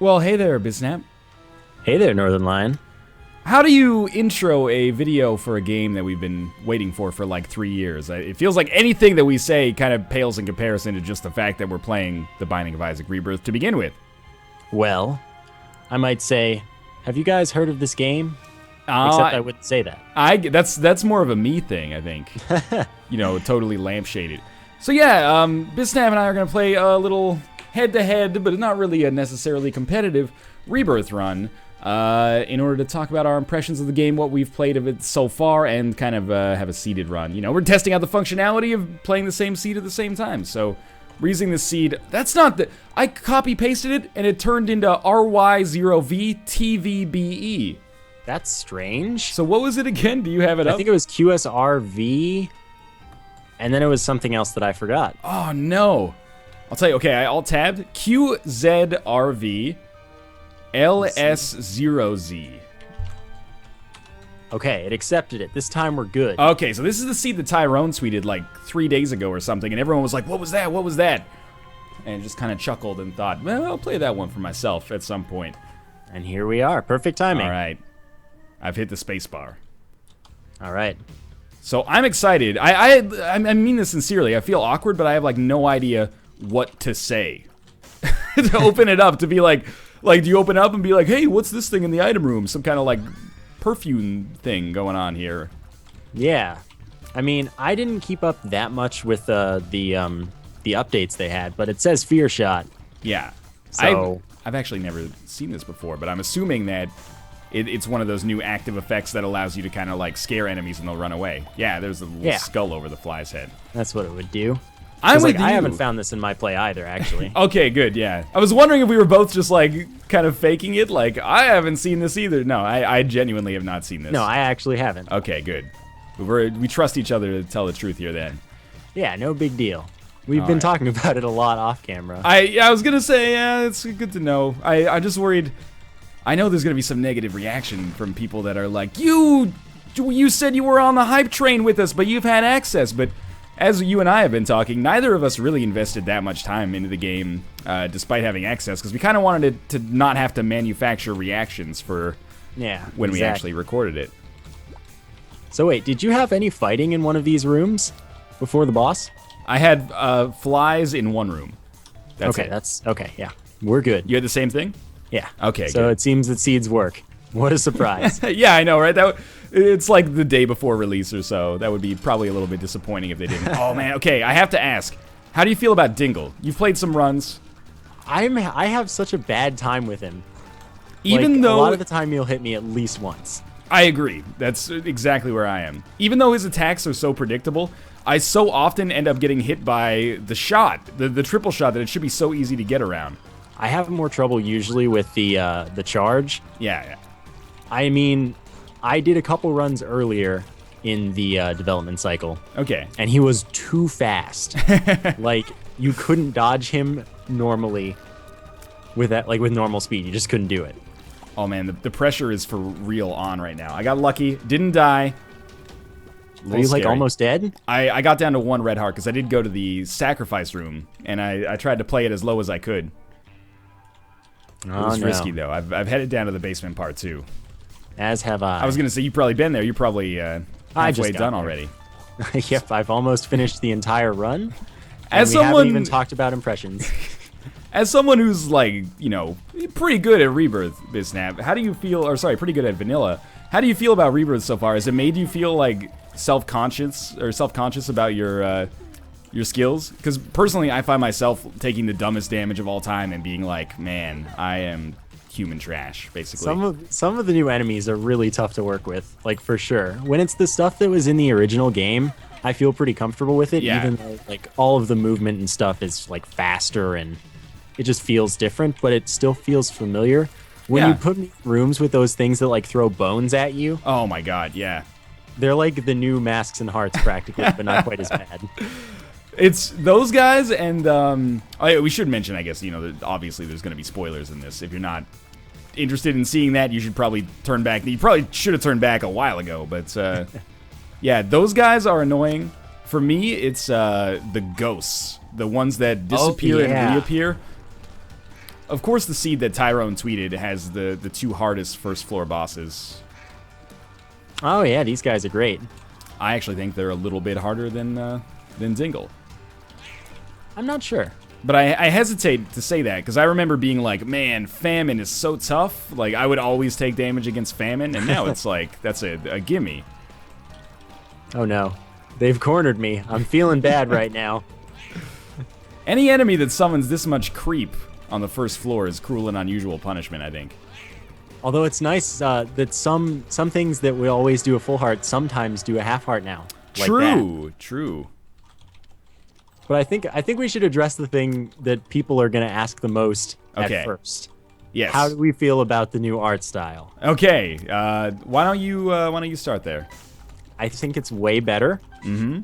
Well, hey there, Bisnap. Hey there, Northernlion. How do you intro a video for a game that we've been waiting for like 3 years? It feels like anything that we say kind of pales in comparison to just the fact that we're playing The Binding of Isaac Rebirth to begin with. Well, I might say, have you guys heard of this game? Except I wouldn't say that. That's more of a me thing, I think. Totally lampshaded. So yeah, Bisnap and I are going to play a little head-to-head, but not really a necessarily competitive Rebirth run in order to talk about our impressions of the game, what we've played of it so far, and kind of have a seeded run. We're testing out the functionality of playing the same seed at the same time, so we're using the seed. That's not the... I copy-pasted it, and it turned into RY0VTVBE. That's strange. So what was it again? Do you have it up? I think it was QSRV, and then it was something else that I forgot. Oh, no. I'll tell you, okay, I alt-tabbed. QZRV LS0Z. Okay, it accepted it. This time we're good. Okay, so this is the seed that Tyrone tweeted like 3 days ago or something, and everyone was like, what was that? What was that? And just kind of chuckled and thought, well, I'll play that one for myself at some point. And here we are. Perfect timing. All right. I've hit the space bar. All right. So I'm excited. I mean this sincerely. I feel awkward, but I have like no idea what to say to open it up, to be like do you open up and be like, hey, what's this thing in the item room? Some kind of like perfume thing going on here. Yeah. I mean, I didn't keep up that much with the updates they had, but it says Fear Shot. Yeah. So I've actually never seen this before, but I'm assuming that it's one of those new active effects that allows you to kind of like scare enemies and they'll run away. Yeah, there's a little skull over the fly's head. That's what it would do. I'm with you. I haven't found this in my play either, actually. Okay, good, yeah. I was wondering if we were both just like kind of faking it, like, I haven't seen this either. No, I genuinely have not seen this. No, I actually haven't. Okay, good. We trust each other to tell the truth here then. Yeah, no big deal. We've been talking about it a lot off camera. I was gonna say, yeah, it's good to know. I'm just worried. I know there's gonna be some negative reaction from people that are like, you said you were on the hype train with us, but you've had access. But as you and I have been talking, neither of us really invested that much time into the game, despite having access, because we kind of wanted it to not have to manufacture reactions for when we actually recorded it. So wait, did you have any fighting in one of these rooms before the boss? I had flies in one room. That's okay, it. that's okay. Yeah, we're good. You had the same thing? Yeah. Okay. So good. It seems that seeds work. What a surprise! Yeah, I know, right? It's like the day before release or so. That would be probably a little bit disappointing if they didn't. Oh man. Okay, I have to ask. How do you feel about Dingle? You've played some runs. I have such a bad time with him. Even like, though a lot of the time he'll hit me at least once. I agree. That's exactly where I am. Even though his attacks are so predictable, I so often end up getting hit by the shot, the triple shot, that it should be so easy to get around. I have more trouble usually with the charge. Yeah. I mean, I did a couple runs earlier in the development cycle. Okay. And he was too fast. Like, you couldn't dodge him normally with that, like with normal speed. You just couldn't do it. Oh man, the pressure is for real on right now. I got lucky, didn't die. Are you like almost dead? I got down to 1 red heart because I did go to the sacrifice room and I tried to play it as low as I could. It was risky though. I've headed down to the basement part too. As have I. I was gonna say you've probably been there. You're probably halfway done already. Yep, I've almost finished the entire run. As we haven't even talked about impressions. As someone who's like, pretty good at Rebirth, Bisnap, how do you feel, or sorry, pretty good at Vanilla, how do you feel about Rebirth so far? Has it made you feel like self-conscious about your skills? Because personally, I find myself taking the dumbest damage of all time and being like, man, I am human trash, basically. Some of the new enemies are really tough to work with, like for sure. When it's the stuff that was in the original game, I feel pretty comfortable with it, even though like all of the movement and stuff is like faster and it just feels different, but it still feels familiar. When you put me in rooms with those things that like throw bones at you. Oh my god, yeah. They're like the new Masks and Hearts practically, but not quite as bad. It's those guys and we should mention, I guess, that obviously there's going to be spoilers in this. If you're not interested in seeing that, you should probably turn back. You probably should have turned back a while ago, but yeah, those guys are annoying. For me, it's the ghosts, the ones that disappear and reappear. Of course, the seed that Tyrone tweeted has the two hardest first floor bosses. Oh yeah, these guys are great. I actually think they're a little bit harder than Zingle. I'm not sure. But I hesitate to say that, because I remember being like, man, Famine is so tough. Like, I would always take damage against Famine, and now it's like, that's a gimme. Oh no. They've cornered me. I'm feeling bad right now. Any enemy that summons this much creep on the first floor is cruel and unusual punishment, I think. Although it's nice that some things that we always do a full heart sometimes do a half heart now. True, true. But I think we should address the thing that people are going to ask the most at first. Yes. How do we feel about the new art style? Okay. Why don't you start there? I think it's way better. Mm-hmm.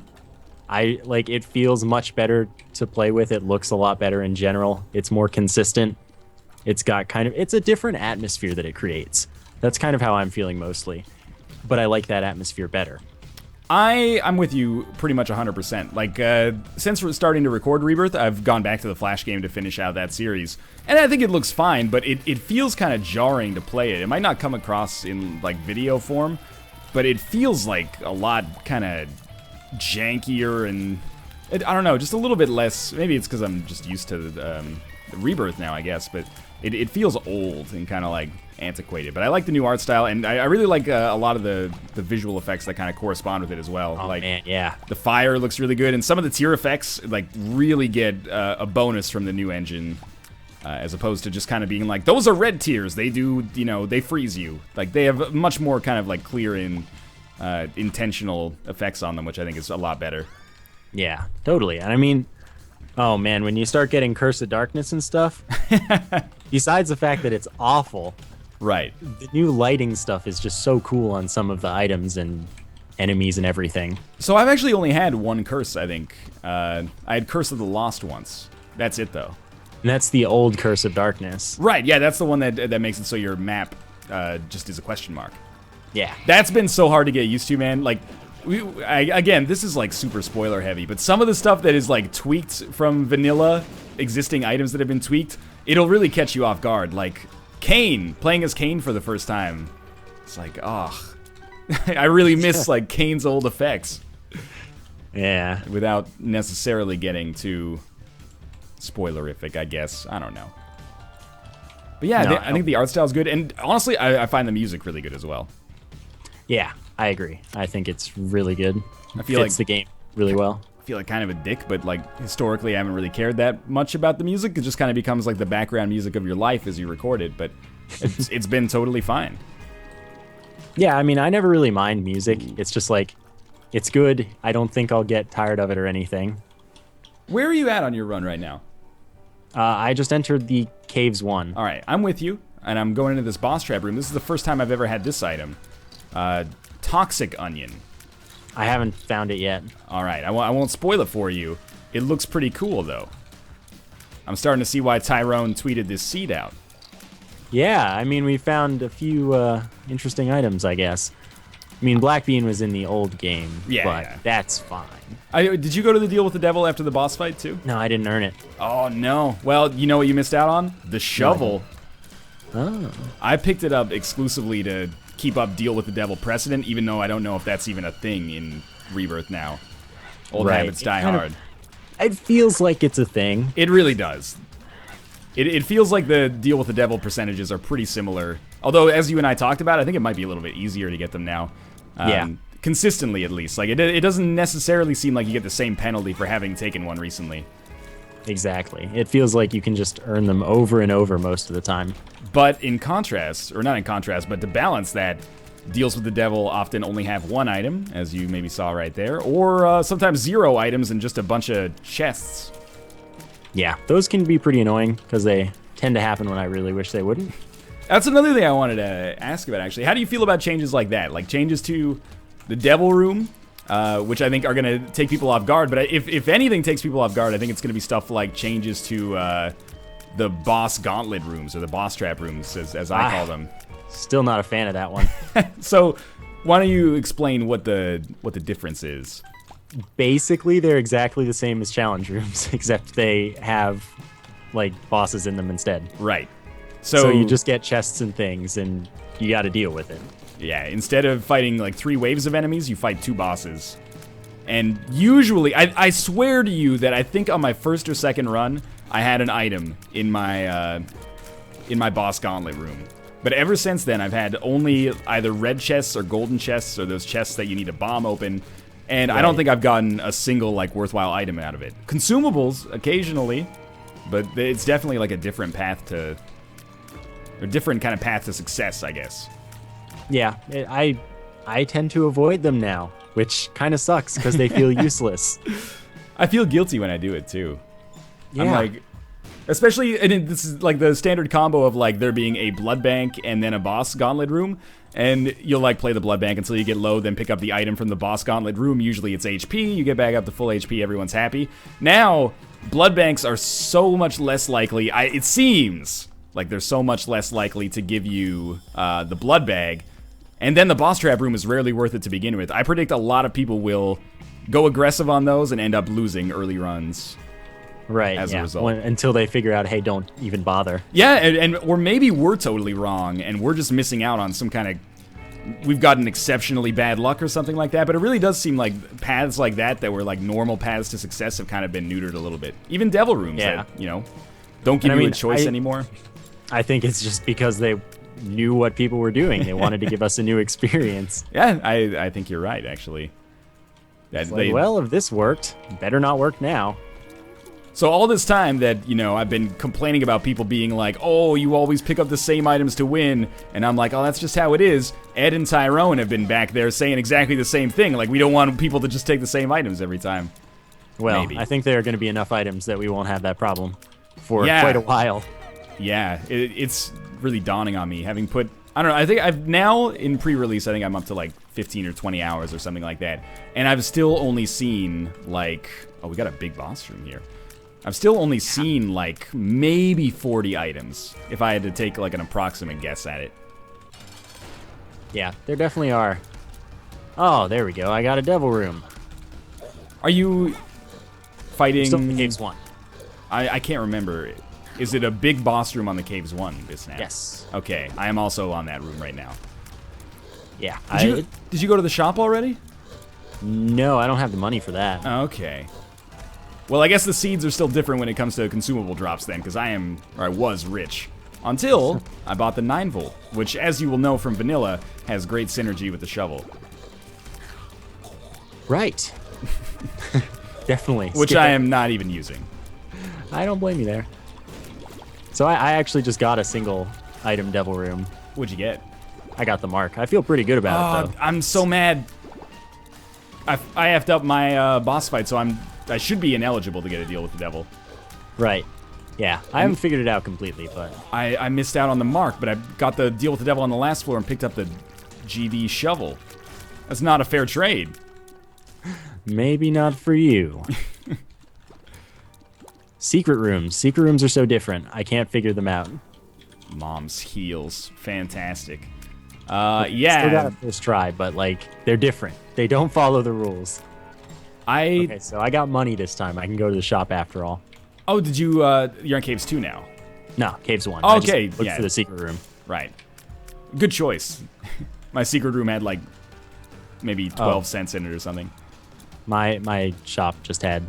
It feels much better to play with. It looks a lot better in general. It's more consistent. It's got it's a different atmosphere that it creates. That's kind of how I'm feeling mostly. But I like that atmosphere better. I'm with you pretty much 100%. Like, since we're starting to record Rebirth, I've gone back to the Flash game to finish out that series. And I think it looks fine, but it feels kind of jarring to play it. It might not come across in, like, video form, but it feels like a lot kind of jankier and, I don't know, just a little bit less. Maybe it's because I'm just used to the Rebirth now, I guess, but it feels old and kind of, like, antiquated. But I like the new art style, and I really like a lot of the visual effects that kind of correspond with it as well. Oh, like, man, yeah. The fire looks really good, and some of the tier effects like really get a bonus from the new engine, as opposed to just kind of being like, those are red tiers, they do, they freeze you. Like, they have much more kind of like clear and intentional effects on them, which I think is a lot better. Yeah, totally. And I mean, oh man, when you start getting Curse of Darkness and stuff, besides the fact that it's awful, right? The new lighting stuff is just so cool on some of the items and enemies and everything. So I've actually only had one curse, I think. I had Curse of the Lost once. That's it, though. And that's the old Curse of Darkness. Right, yeah, that's the one that makes it so your map just is a question mark. Yeah. That's been so hard to get used to, man. Like, again, this is like super spoiler heavy, but some of the stuff that is like tweaked from vanilla, existing items that have been tweaked, it'll really catch you off guard. Like Kane, playing as Kane for the first time. It's like, oh, I really miss like Kane's old effects. Yeah. Without necessarily getting too spoilerific, I guess. I don't know. But yeah, I think the art style is good, and honestly, I find the music really good as well. Yeah, I agree. I think it's really good. I feel fits the game really well. I feel like kind of a dick, but like historically, I haven't really cared that much about the music. It just kind of becomes like the background music of your life as you record it. But it's been totally fine. Yeah, I mean, I never really mind music. It's just like, it's good. I don't think I'll get tired of it or anything. Where are you at on your run right now? I just entered the Caves 1. All right, I'm with you, and I'm going into this boss trap room. This is the first time I've ever had this item. Toxic Onion. I haven't found it yet. All right, I won't spoil it for you. It looks pretty cool, though. I'm starting to see why Tyrone tweeted this seed out. Yeah, I mean, we found a few interesting items, I guess. I mean, Black Bean was in the old game, but that's fine. Did you go to the deal with the devil after the boss fight, too? No, I didn't earn it. Oh, no. Well, you know what you missed out on? The shovel. Oh. I picked it up exclusively to keep up Deal with the Devil precedent, even though I don't know if that's even a thing in Rebirth now. Old habits die hard. It feels like it's a thing. It really does. It feels like the Deal with the Devil percentages are pretty similar. Although, as you and I talked about, I think it might be a little bit easier to get them now. Yeah. Consistently, at least. Like, it doesn't necessarily seem like you get the same penalty for having taken one recently. Exactly. It feels like you can just earn them over and over most of the time. But in contrast, or not in contrast, but to balance that, Deals with the Devil often only have one item, as you maybe saw right there, or sometimes 0 items and just a bunch of chests. Yeah, those can be pretty annoying because they tend to happen when I really wish they wouldn't. That's another thing I wanted to ask about, actually. How do you feel about changes like that? Like changes to the Devil Room, which I think are going to take people off guard. But if anything takes people off guard, I think it's going to be stuff like changes to the boss gauntlet rooms, or the boss trap rooms, as I call them. Still not a fan of that one. So why don't you explain what the difference is? Basically, they're exactly the same as challenge rooms, except they have like bosses in them instead. Right. So you just get chests and things, and you got to deal with it. Yeah, instead of fighting like 3 waves of enemies, you fight 2 bosses. And usually, I swear to you that I think on my first or second run, I had an item in my boss gauntlet room. But ever since then, I've had only either red chests or golden chests, or those chests that you need a bomb open. And I don't think I've gotten a single like worthwhile item out of it. Consumables occasionally, but it's definitely like a different path to, or different kind of path to success, I guess. Yeah, I tend to avoid them now, which kind of sucks because they feel useless. I feel guilty when I do it too. Yeah. I'm like, especially, and this is like the standard combo of like there being a blood bank and then a boss gauntlet room, and you'll like play the blood bank until you get low, then pick up the item from the boss gauntlet room. Usually it's HP, you get back up to full HP, everyone's happy. Now, blood banks are so much less likely, it seems like they're so much less likely to give you the blood bag, and then the boss trap room is rarely worth it to begin with. I predict a lot of people will go aggressive on those and end up losing early runs. Right, as a result. Until they figure out, hey, don't even bother. Yeah, or maybe we're totally wrong, and we're just missing out on some kind of... We've gotten exceptionally bad luck or something like that, but it really does seem like paths like that were like normal paths to success have kind of been neutered a little bit. Even devil rooms that, don't give you a choice anymore. I think it's just because they knew what people were doing. They wanted to give us a new experience. Yeah, I think you're right, actually. Well, if this worked, better not work now. So all this time that, I've been complaining about people being like, oh, you always pick up the same items to win, and I'm like, oh, that's just how it is. Ed and Tyrone have been back there saying exactly the same thing. Like, we don't want people to just take the same items every time. Well, maybe. I think there are going to be enough items that we won't have that problem for quite a while. Yeah, it's really dawning on me, having put... I don't know, I think I've now, in pre-release, I think I'm up to like 15 or 20 hours or something like that. And I've still only seen, like... Oh, we got a big boss room here. I've still only seen, like, maybe 40 items, if I had to take, like, an approximate guess at it. Yeah, there definitely are. Oh, there we go. I got a devil room. Are you fighting... Still in Caves 1. I can't remember. Is it a big boss room on the Caves 1, Bisnap? Yes. Okay, I am also on that room right now. Yeah. Did you go to the shop already? No, I don't have the money for that. Okay. Well, I guess the seeds are still different when it comes to consumable drops then, because I was rich. Until I bought the 9-volt, which, as you will know from vanilla, has great synergy with the shovel. Right. Definitely. Which I am not even using. I don't blame you there. So I actually just got a single item devil room. What'd you get? I got the mark. I feel pretty good about it, though. I'm so mad. I effed up my boss fight, so I should be ineligible to get a deal with the devil. Right. Yeah, I haven't figured it out completely, but... I missed out on the mark, but I got the deal with the devil on the last floor and picked up the GD shovel. That's not a fair trade. Maybe not for you. Secret rooms. Secret rooms are so different. I can't figure them out. Mom's heels. Fantastic. Yeah. Still got a first try, but, like, they're different. They don't follow the rules. Okay, so I got money this time. I can go to the shop after all. Oh, did you, you're in Caves 2 now? No, Caves 1. Oh, okay, I just looked for the secret room. Right. Good choice. My secret room had, like, maybe 12 cents in it or something. My shop just had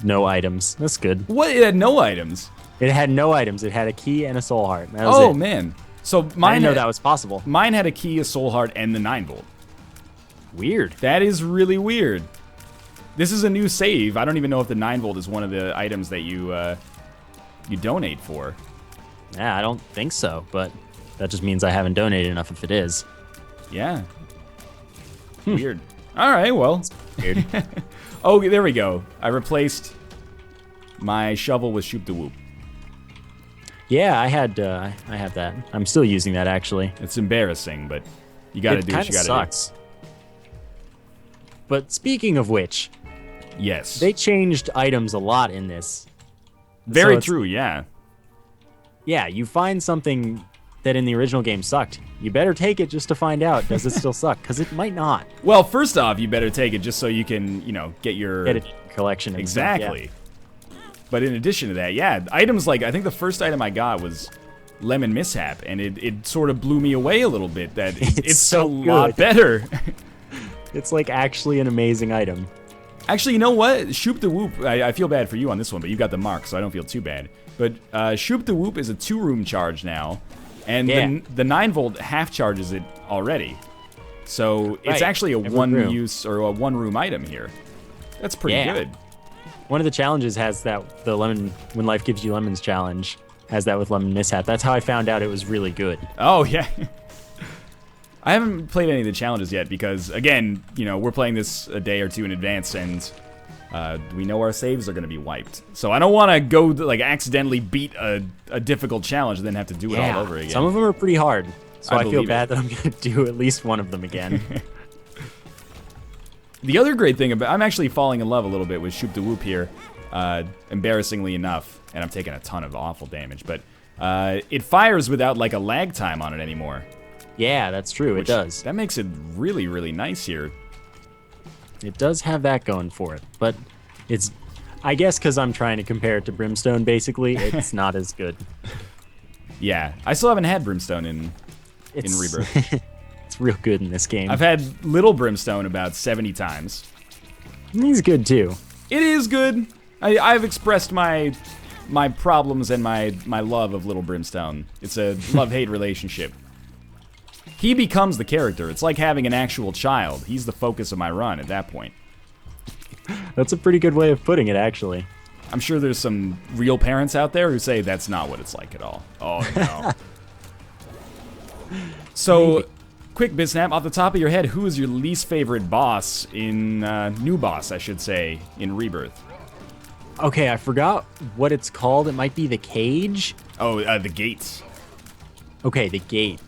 no items. That's good. What? It had no items? It had no items. It had a key and a soul heart. That was it. Man. So mine I didn't know that was possible. Mine had a key, a soul heart, and the 9-volt. Weird. That is really weird. This is a new save. I don't even know if the 9-volt is one of the items that you donate for. Yeah, I don't think so, but that just means I haven't donated enough if it is. Yeah. Weird. All right, well. Weird. Oh, there we go. I replaced my shovel with Shoop de Whoop. Yeah, I have that. I'm still using that, actually. It's embarrassing, but you gotta do what you gotta sucks. But speaking of which... Yes. They changed items a lot in this. Very true, yeah. Yeah, you find something that in the original game sucked. You better take it just to find out, does it still suck? Because it might not. Well, first off, you better take it just so you can, get your... Get a collection. Exactly. Stuff, yeah. But in addition to that, yeah, items like, I think the first item I got was Lemon Mishap, and it sort of blew me away a little bit that it's so a lot better. It's like actually an amazing item. Actually, you know what? Shoop the Whoop, I feel bad for you on this one, but you got the mark, so I don't feel too bad. But Shoop the Whoop is a 2-room charge now, and the 9-volt half charges it already. So it's actually a one-use or a one-room item here. That's pretty good. One of the challenges has that, the Lemon, When Life Gives You Lemons challenge, has that with Lemon Mishap. That's how I found out it was really good. Oh, yeah. I haven't played any of the challenges yet because, again, you know, we're playing this a day or two in advance, and we know our saves are going to be wiped. So I don't want to go, like, accidentally beat a difficult challenge and then have to do it all over again. Some of them are pretty hard, so I feel bad that I'm going to do at least one of them again. The other great thing about, I'm actually falling in love a little bit with Shoop the Whoop here, embarrassingly enough, and I'm taking a ton of awful damage, but it fires without, like, a lag time on it anymore. Yeah, that's true. It does. That makes it really, really nice here. It does have that going for it, but it's, I guess because I'm trying to compare it to Brimstone, basically, it's not as good. Yeah, I still haven't had Brimstone in Rebirth. It's real good in this game. I've had Little Brimstone about 70 times. He's good, too. It is good. I've expressed my problems and my love of Little Brimstone. It's a love-hate relationship. He becomes the character. It's like having an actual child. He's the focus of my run at that point. That's a pretty good way of putting it, actually. I'm sure there's some real parents out there who say that's not what it's like at all. Oh, no. So, quick Bisnap, off the top of your head, who is your least favorite boss in, new boss, I should say, in Rebirth? Okay, I forgot what it's called. It might be the cage? Oh, the gates. Okay, the gate.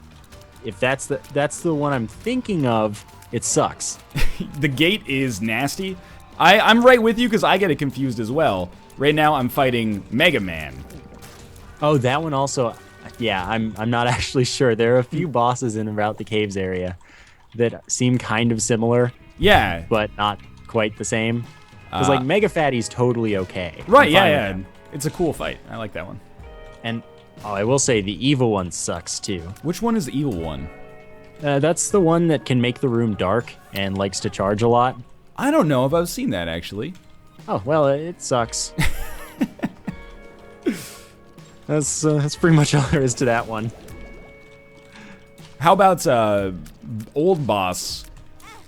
If that's the one I'm thinking of, it sucks. The gate is nasty. I'm right with you because I get it confused as well. Right now I'm fighting Mega Man. Oh, that one also. Yeah, I'm not actually sure. There are a few bosses in about the caves area that seem kind of similar. Yeah, but not quite the same. Because like Mega Fatty's totally okay. Right? Yeah. It's a cool fight. I like that one. And I will say the evil one sucks too. Which one is the evil one? That's the one that can make the room dark and likes to charge a lot. I don't know if I've seen that actually. Oh well, it sucks. That's pretty much all there is to that one. How about old boss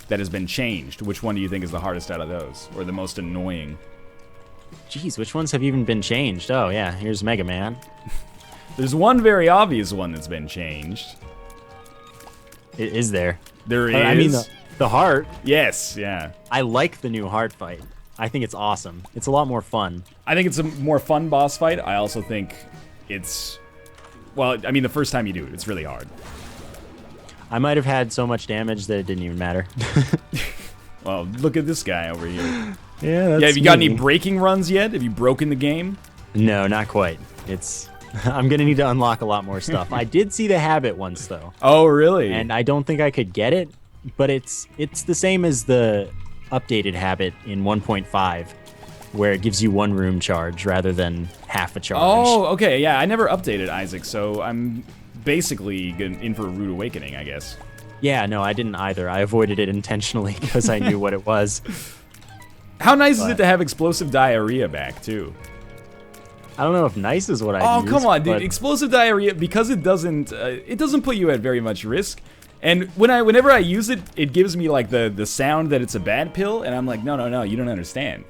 that has been changed? Which one do you think is the hardest out of those, or the most annoying? Jeez, which ones have even been changed? Oh yeah, here's Mega Man. There's one very obvious one that's been changed. Is there? There is. I mean, the heart. Yes, yeah. I like the new heart fight. I think it's awesome. It's a lot more fun. I think it's a more fun boss fight. I also think it's, well, I mean, the first time you do it, it's really hard. I might have had so much damage that it didn't even matter. Well, look at this guy over here. Yeah, that's have you got any breaking runs yet? Have you broken the game? No, not quite. It's... I'm going to need to unlock a lot more stuff. I did see the habit once, though. Oh, really? And I don't think I could get it, but it's the same as the updated habit in 1.5, where it gives you one room charge rather than half a charge. Oh, okay, yeah. I never updated Isaac, so I'm basically in for a rude awakening, I guess. Yeah, no, I didn't either. I avoided it intentionally because I knew what it was. How nice is it to have explosive diarrhea back, too? I don't know if nice is what I use. Oh, come on, dude. Explosive diarrhea, because it doesn't put you at very much risk. And whenever I use it, it gives me like the sound that it's a bad pill, and I'm like, no, you don't understand.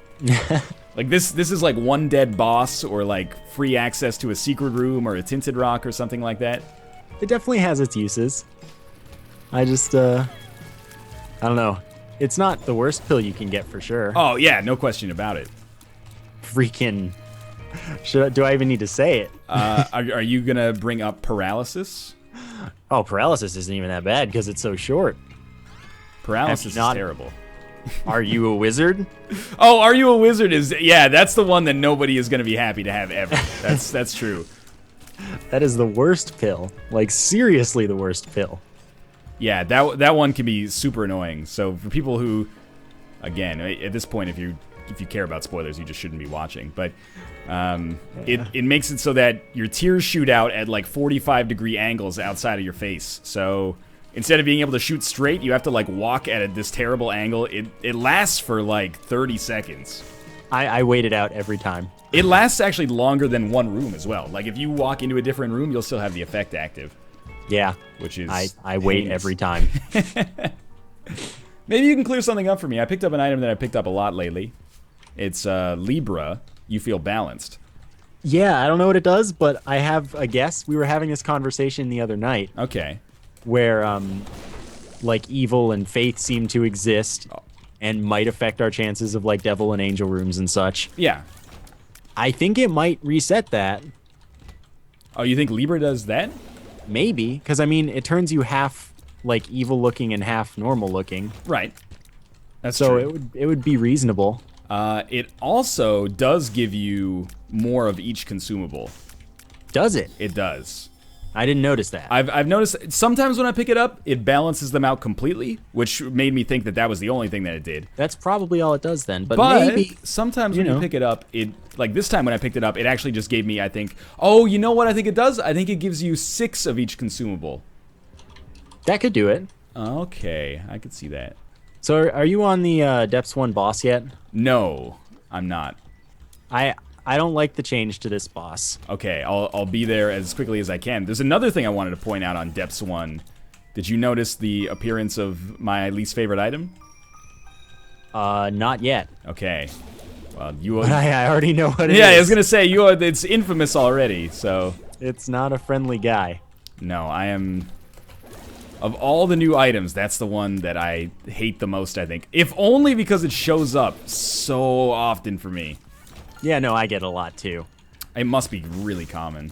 Like this is like one dead boss, or like free access to a secret room or a tinted rock or something like that. It definitely has its uses. I just I don't know. It's not the worst pill you can get for sure. Oh yeah, no question about it. Freaking. Do I even need to say it? Are you gonna bring up paralysis? Oh, paralysis isn't even that bad because it's so short. Paralysis is terrible. Are you a wizard? Oh, are you a wizard? That's the one that nobody is gonna be happy to have ever. That's true. That is the worst pill. Like seriously, the worst pill. Yeah, that one can be super annoying. So for people who, again, at this point, if you if you care about spoilers, you just shouldn't be watching. But it makes it so that your tears shoot out at like 45-degree angles outside of your face. So instead of being able to shoot straight, you have to like walk at this terrible angle. It lasts for like 30 seconds. I wait it out every time. It lasts actually longer than one room as well. Like if you walk into a different room, you'll still have the effect active. Yeah, which is I wait every time. Maybe you can clear something up for me. I picked up an item that I picked up a lot lately. It's Libra. You feel balanced. Yeah, I don't know what it does, but I have a guess. We were having this conversation the other night. Okay. Where like evil and faith seem to exist and might affect our chances of like devil and angel rooms and such. Yeah. I think it might reset that. Oh, you think Libra does that? Maybe, because I mean, it turns you half like evil looking and half normal looking. Right. That's so true. it would be reasonable. It also does give you more of each consumable. Does it? It does. I didn't notice that. I've noticed sometimes when I pick it up, it balances them out completely, which made me think that that was the only thing that it did. That's probably all it does then. But maybe sometimes when you pick it up, like this time when I picked it up, it actually just gave me, I think, oh, you know what I think it does? I think it gives you 6 of each consumable. That could do it. Okay, I could see that. So are you on the Depths 1 boss yet? No, I'm not. I don't like the change to this boss. Okay, I'll be there as quickly as I can. There's another thing I wanted to point out on Depths 1. Did you notice the appearance of my least favorite item? Not yet. Okay. Well, I already know what it is. Yeah, I was gonna say it's infamous already. So it's not a friendly guy. No, I am. Of all the new items, that's the one that I hate the most. I think, if only because it shows up so often for me. Yeah, no, I get a lot too. It must be really common.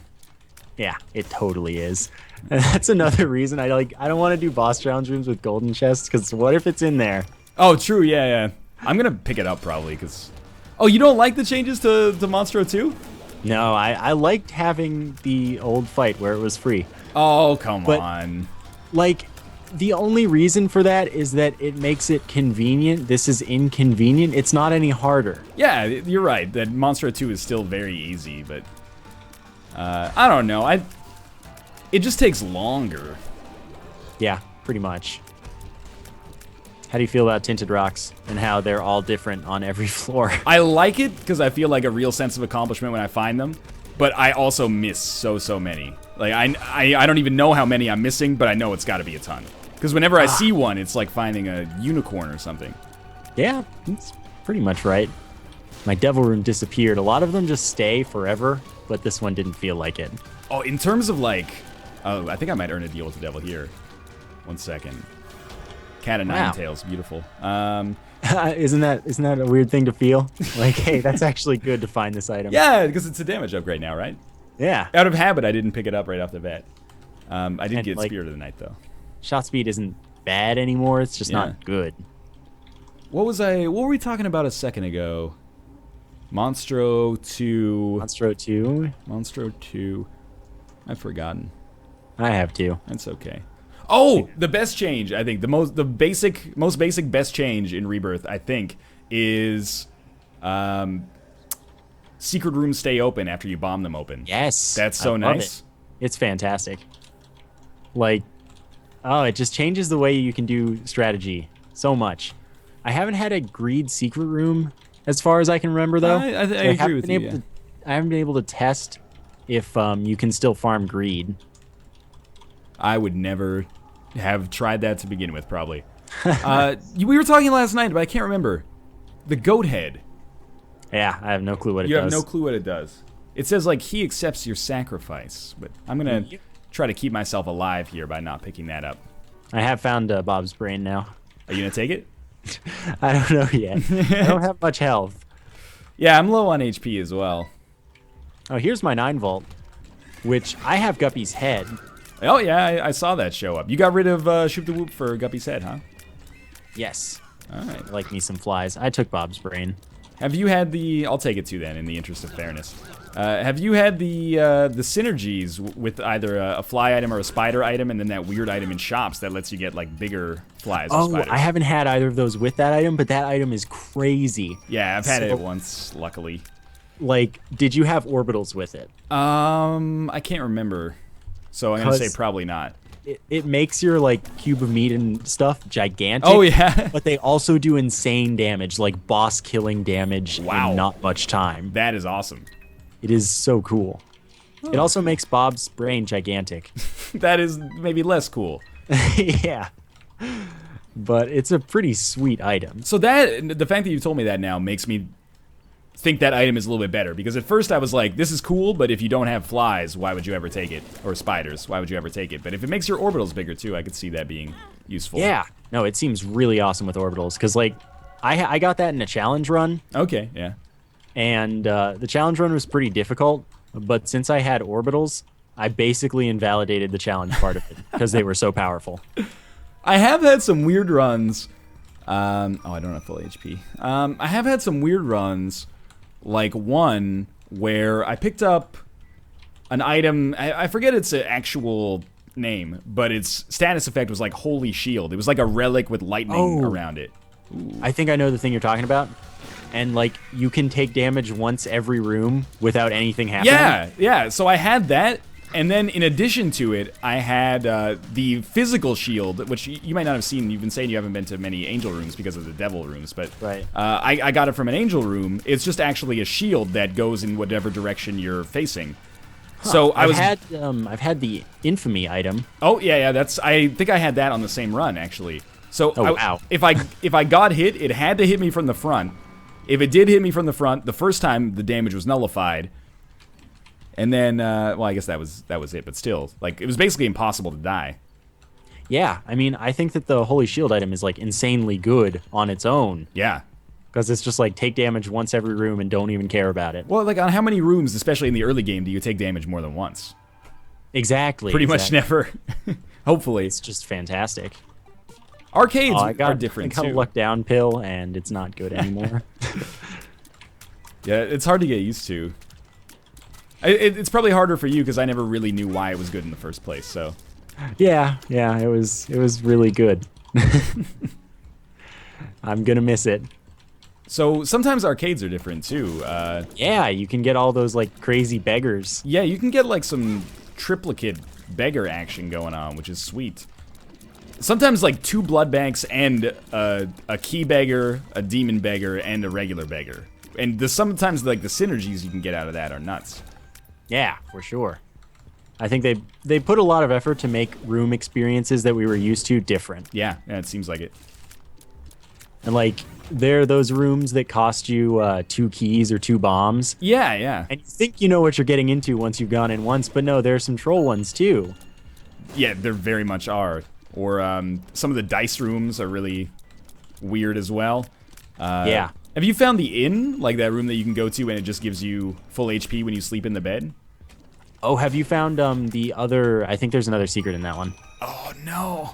Yeah, it totally is. And that's another reason I don't want to do boss challenge rooms with golden chests, because what if it's in there? Oh, true, yeah. I'm gonna pick it up probably, because... Oh, you don't like the changes to Monstro 2? No, I liked having the old fight where it was free. Oh, come on. Like, the only reason for that is that it makes it convenient. This is inconvenient. It's not any harder. Yeah, you're right. That Monstro 2 is still very easy, but... I don't know. It just takes longer. Yeah, pretty much. How do you feel about Tinted Rocks and how they're all different on every floor? I like it because I feel like a real sense of accomplishment when I find them, but I also miss so many. Like, I don't even know how many I'm missing, but I know it's got to be a ton. Because whenever I see one, it's like finding a unicorn or something. Yeah, that's pretty much right. My devil room disappeared. A lot of them just stay forever, but this one didn't feel like it. Oh, in terms of like... Oh, I think I might earn a deal with the devil here. 1 second. Cat of Nine Tails, beautiful. Isn't that a weird thing to feel? Like, hey, that's actually good to find this item. Yeah, because it's a damage upgrade now, right? Yeah. Out of habit, I didn't pick it up right off the bat. I did get like, Spirit of the Night, though. Shot speed isn't bad anymore. It's just not good. What were we talking about a second ago? Monstro 2. Monstro 2? Monstro 2. I've forgotten. I have too. That's okay. Oh, the best change, I think. The most basic best change in Rebirth, I think, is secret rooms stay open after you bomb them open. Yes. That's so nice. It's fantastic. Like, oh, it just changes the way you can do strategy so much. I haven't had a greed secret room as far as I can remember, though. I agree with you, yeah. I haven't been able to test if you can still farm greed. I would never have tried that to begin with, probably. We were talking last night, but I can't remember. The goat head. Yeah, I have no clue what it does. You have no clue what it does. It says, like, he accepts your sacrifice, but I'm going to try to keep myself alive here by not picking that up. I have found Bob's brain now. Are you going to take it? I don't know yet. I don't have much health. Yeah, I'm low on HP as well. Oh, here's my 9 volt, which I have Guppy's head. Oh, yeah, I saw that show up. You got rid of Shoop the Whoop for Guppy's head, huh? Yes. All right. I like me some flies. I took Bob's brain. Have you had the... I'll take it too, then, in the interest of fairness. Have you had the synergies with either a fly item or a spider item, and then that weird item in shops that lets you get like bigger flies or spiders? I haven't had either of those with that item, but that item is crazy. Yeah, I've had it once, luckily. Like, did you have orbitals with it? I can't remember, so I'm gonna say probably not. It makes your like cube of meat and stuff gigantic. Oh yeah. But they also do insane damage, like boss killing damage in not much time. That is awesome. It is so cool. Oh. It also makes Bob's brain gigantic. That is maybe less cool. Yeah. But it's a pretty sweet item. So the fact that you told me that now makes me think that item is a little bit better, because at first I was like, this is cool, but if you don't have flies, why would you ever take it? Or spiders, why would you ever take it? But if it makes your orbitals bigger too, I could see that being useful. Yeah. No, it seems really awesome with orbitals, because like I got that in a challenge run. Okay, yeah. And the challenge run was pretty difficult, but since I had orbitals, I basically invalidated the challenge part of it because they were so powerful. I have had some weird runs. I don't have full HP. I have had some weird runs, like one where I picked up an item. I forget its actual name, but its status effect was like Holy Shield. It was like a relic with lightning around it. Ooh. I think I know the thing you're talking about. And like you can take damage once every room without anything happening. Yeah. So I had that, and then in addition to it, I had the physical shield, which you might not have seen. You've been saying you haven't been to many angel rooms because of the devil rooms, but I got it from an angel room. It's just actually a shield that goes in whatever direction you're facing. Huh. So I've had the infamy item. Oh yeah. I think I had that on the same run actually. So wow. If I got hit, it had to hit me from the front. If it did hit me from the front, the first time the damage was nullified. And then, well, I guess that was it. But still, like, it was basically impossible to die. Yeah, I mean, I think that the Holy Shield item is, like, insanely good on its own. Yeah. Because it's just, like, take damage once every room and don't even care about it. Well, like, on how many rooms, especially in the early game, do you take damage more than once? Exactly. Pretty much never. Hopefully. It's just fantastic. Arcades are different, too. I got a luck down pill, and it's not good anymore. Yeah, it's hard to get used to. It's probably harder for you, because I never really knew why it was good in the first place, so... Yeah, it was really good. I'm gonna miss it. So, sometimes arcades are different, too. Yeah, you can get all those, like, crazy beggars. Yeah, you can get, like, some triplicate beggar action going on, which is sweet. Sometimes like 2 blood banks and a key beggar, a demon beggar, and a regular beggar. And sometimes like the synergies you can get out of that are nuts. Yeah, for sure. I think they put a lot of effort to make room experiences that we were used to different. Yeah, it seems like it. And like there are those rooms that cost you 2 keys or 2 bombs. Yeah. And you think you know what you're getting into once you've gone in once, but no, there are some troll ones too. Yeah, there very much are. Or some of the dice rooms are really weird as well. Yeah. Have you found the inn? Like that room that you can go to and it just gives you full HP when you sleep in the bed? Oh, have you found the other... I think there's another secret in that one. Oh, no.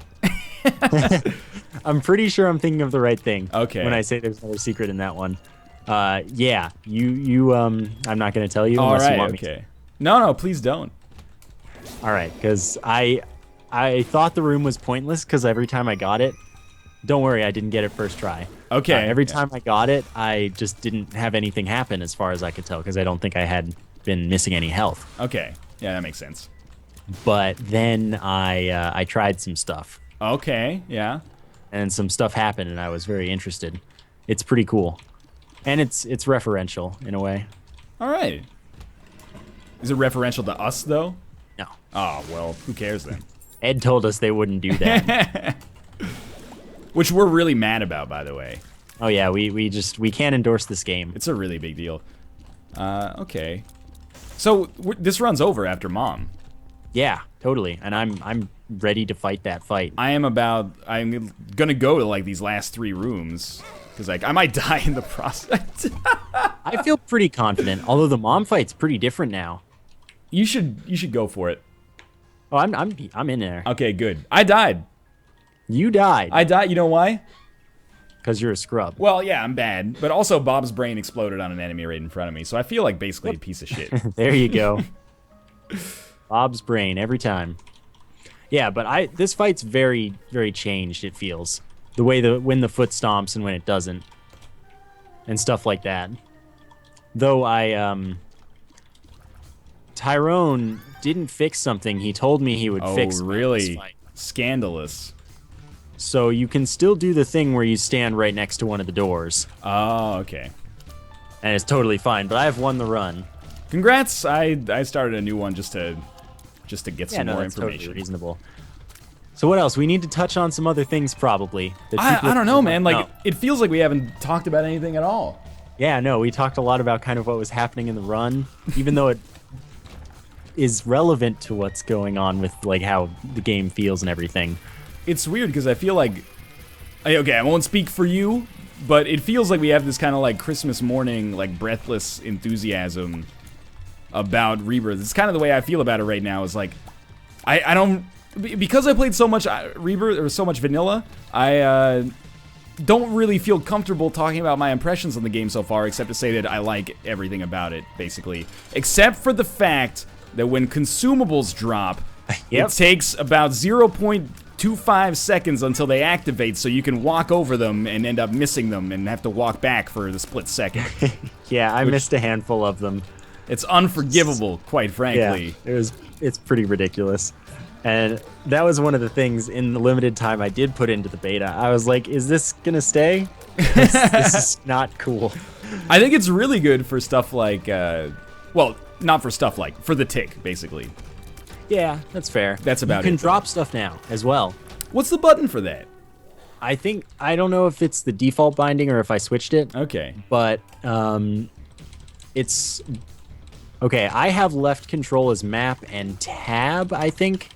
I'm pretty sure I'm thinking of the right thing. Okay. When I say there's another secret in that one. Yeah. I'm not going to tell you unless you want me to. No, please don't. All right, because I thought the room was pointless because every time I got it, don't worry, I didn't get it first try. Okay. Every time I got it, I just didn't have anything happen as far as I could tell because I don't think I had been missing any health. Okay. Yeah, that makes sense. But then I tried some stuff. Okay, yeah. And some stuff happened and I was very interested. It's pretty cool. And it's referential in a way. All right. Is it referential to us, though? No. Oh, well, who cares then? Ed told us they wouldn't do that. Which we're really mad about, by the way. Oh yeah, we can't endorse this game. It's a really big deal. Okay. So this run's over after Mom. Yeah, totally. And I'm ready to fight that fight. I'm gonna go to like these last 3 rooms because like I might die in the process. I feel pretty confident, although the Mom fight's pretty different now. You should go for it. Oh, I'm in there. Okay, good. I died. You died. I died. You know why? because you're a scrub. Well, yeah, I'm bad. But also, Bob's brain exploded on an enemy right in front of me, so I feel like basically a piece of shit. There you go. Bob's brain every time. Yeah, but this fight's very, very changed, it feels. The way when the foot stomps and when it doesn't. And stuff like that. Though Tyrone didn't fix something he told me he would fix. Oh, really? Scandalous. So you can still do the thing where you stand right next to one of the doors. Oh, okay. And it's totally fine, but I've won the run. Congrats! I started a new one just to get some more that's information. Totally reasonable. So what else? We need to touch on some other things probably. I don't know, man. Like it feels like we haven't talked about anything at all. Yeah, no, we talked a lot about kind of what was happening in the run, even though it is relevant to what's going on with like how the game feels and everything. It's weird because I feel like, okay, I won't speak for you, but it feels like we have this kind of like Christmas morning, like breathless enthusiasm about Rebirth. It's kind of the way I feel about it right now. Is like, I don't, because I played so much Rebirth or so much vanilla, I don't really feel comfortable talking about my impressions on the game so far, except to say that I like everything about it, basically. Except for the fact that when consumables drop, it takes about 0.25 seconds until they activate, so you can walk over them and end up missing them and have to walk back for the split second. Yeah, I missed a handful of them. It's unforgivable, quite frankly. Yeah, it's pretty ridiculous. And that was one of the things in the limited time I did put into the beta. I was like, is this gonna stay? This is not cool. I think it's really good for stuff like, well, not for stuff like, for the tick, basically. Yeah, that's fair. That's about it. You can drop stuff now as well. What's the button for that? I don't know if it's the default binding or if I switched it. Okay. But it's okay. I have left control as map and tab, I think.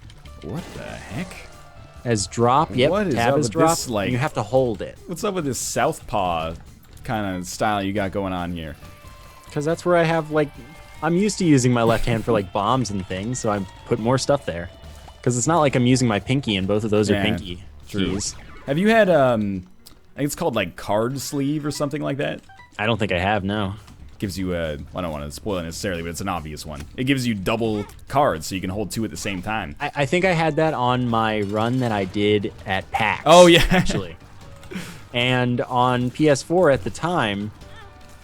What the heck? As drop. Yep. What is tab up is with drop. this, like, you have to hold it. What's up with this southpaw kind of style you got going on here? Because that's where I have like, I'm used to using my left hand for like bombs and things, so I put more stuff there. Because it's not like I'm using my pinky, and both of those are pinky keys. Have you had I think it's called like card sleeve or something like that? I don't think I have. No. Gives you I don't want to spoil it necessarily, but it's an obvious one. It gives you double cards, so you can hold two at the same time. I think I had that on my run that I did at PAX. Oh yeah, actually. And on PS4 at the time.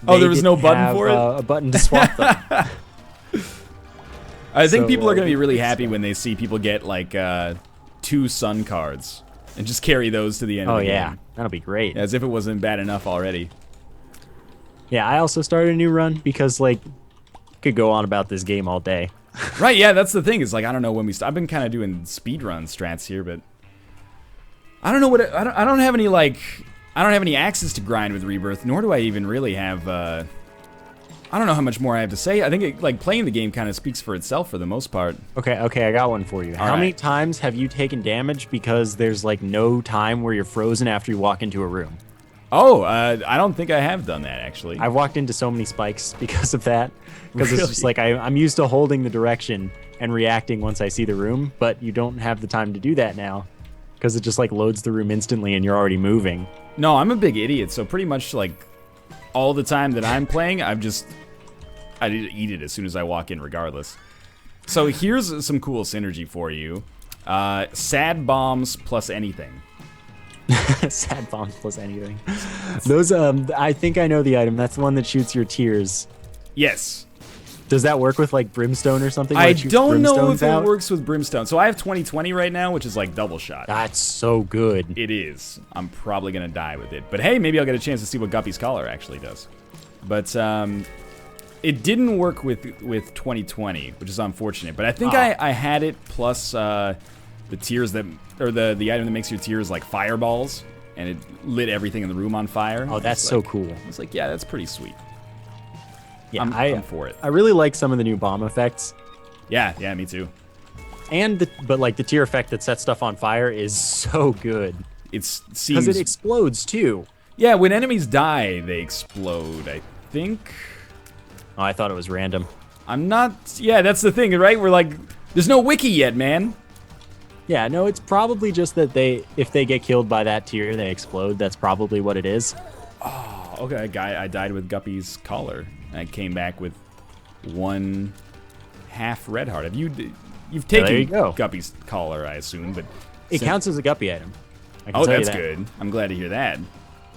Oh, there was no button for it? A button to swap them. I think people are going to be really happy when they see people get like 2 sun cards and just carry those to the end of the game. Oh yeah, that'll be great. As if it wasn't bad enough already. Yeah, I also started a new run because like could go on about this game all day. Right, yeah, that's the thing. Is like I don't know when we I've been kind of doing speedrun strats here, but I don't know what I don't have any like I don't have any axes to grind with Rebirth, nor do I even really have I don't know how much more I have to say. I think like playing the game kind of speaks for itself for the most part. Okay, I got one for you. How many times have you taken damage because there's like no time where you're frozen after you walk into a room? Oh, I don't think I have done that actually. I've walked into so many spikes because of that. Because it's just like I'm used to holding the direction and reacting once I see the room, but you don't have the time to do that now because it just like loads the room instantly and you're already moving. No, I'm a big idiot, so pretty much like all the time that I'm playing, I eat it as soon as I walk in regardless. So here's some cool synergy for you. Sad bombs plus anything. Sad bombs plus anything. Those I think I know the item. That's the one that shoots your tears. Yes. Does that work with like brimstone or something? I don't know if it works with brimstone. So I have 2020 right now, which is like double shot. That's so good. It is. I'm probably gonna die with it. But hey, maybe I'll get a chance to see what Guppy's Collar actually does. But it didn't work with 2020, which is unfortunate. But I think I had it plus the tears that, or the item that makes your tears like fireballs, and it lit everything in the room on fire. Oh, that's so cool. I was like, yeah, that's pretty sweet. Yeah, I'm for it. I really like some of the new bomb effects. Yeah, me too. And but like the tear effect that sets stuff on fire is so good. It seems because it explodes too. Yeah, when enemies die, they explode. I think. Oh, I thought it was random. I'm not. Yeah, that's the thing, right? We're like, there's no wiki yet, man. Yeah, no, it's probably just that if they get killed by that tier, they explode. That's probably what it is. Oh, okay. I died with Guppy's collar. I came back with 1 half red heart. You've taken there you go. Guppy's collar, I assume, but it counts as a Guppy item. Oh, that's good. I'm glad to hear that.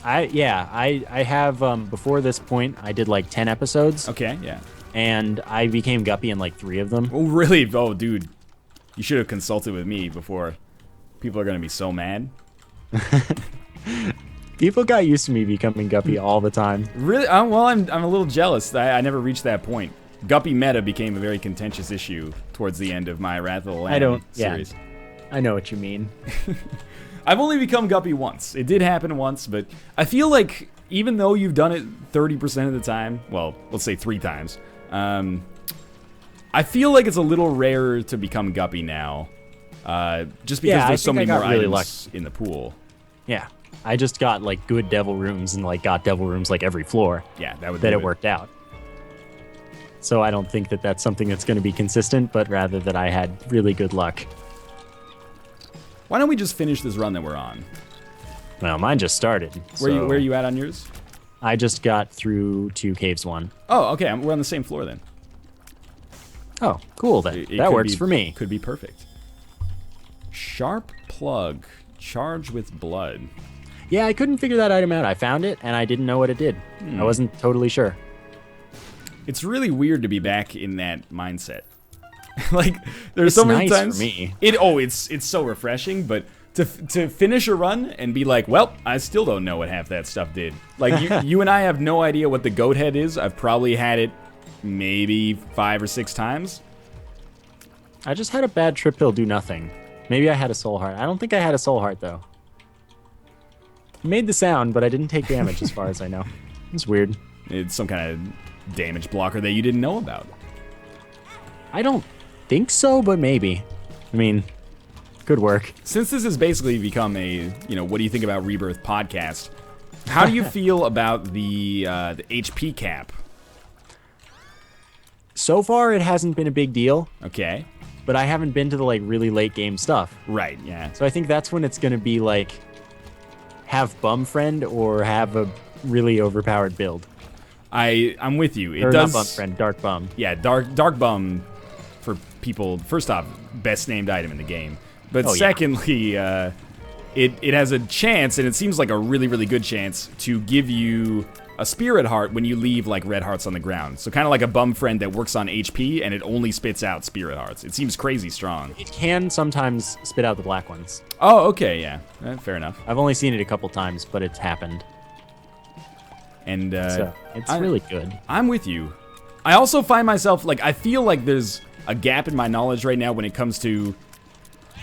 I have before this point I did like 10 episodes. Okay, yeah. And I became Guppy in like 3 of them. Oh, really? Oh, dude. You should have consulted with me before. People are going to be so mad. People got used to me becoming Guppy all the time. Really? Well, I'm a little jealous. I never reached that point. Guppy meta became a very contentious issue towards the end of my Wrath of the Lamb series. Yeah, I know what you mean. I've only become Guppy once. It did happen once, but I feel like even though you've done it 30% of the time, well, let's say 3 times, I feel like it's a little rarer to become Guppy now, just because there's so many more items in the pool. Yeah, I just got like good devil rooms and like got devil rooms like every floor. Yeah, that it worked out. So I don't think that that's something that's going to be consistent, but rather that I had really good luck. Why don't we just finish this run that we're on? Well, mine just started. Where are you at on yours? I just got through to Caves 1. Oh, okay. We're on the same floor then. Oh, cool then. That works for me. Could be perfect. Sharp plug. Charge with blood. Yeah, I couldn't figure that item out. I found it, and I didn't know what it did. I wasn't totally sure. It's really weird to be back in that mindset. Like, there's so many times. For me. It's so refreshing, but to finish a run and be like, well, I still don't know what half that stuff did. Like, you and I have no idea what the goat head is. I've probably had it maybe 5 or 6 times. I just had a bad trip pill do nothing. Maybe I had a soul heart. I don't think I had a soul heart, though. It made the sound, but I didn't take damage as far as I know. It's weird. It's some kind of damage blocker that you didn't know about. I don't think so, but maybe. I mean, good work. Since this has basically become a, what do you think about Rebirth podcast, how do you feel about the HP cap? So far, it hasn't been a big deal. Okay. But I haven't been to the like really late game stuff. Right, yeah. So I think that's when it's going to be like have bum friend or have a really overpowered build. I'm with you. Or not bum friend, dark bum. Yeah, dark bum for people. First off, best named item in the game. But secondly, it has a chance, and it seems like a really, really good chance, to give you a spirit heart when you leave like red hearts on the ground. So kind of like a bum friend that works on HP, and it only spits out spirit hearts. It seems crazy strong. It can sometimes spit out the black ones. Oh, okay, yeah. Fair enough. I've only seen it a couple times, but it's happened. And so it's really good. I'm with you. I also find myself, like, I feel like there's a gap in my knowledge right now when it comes to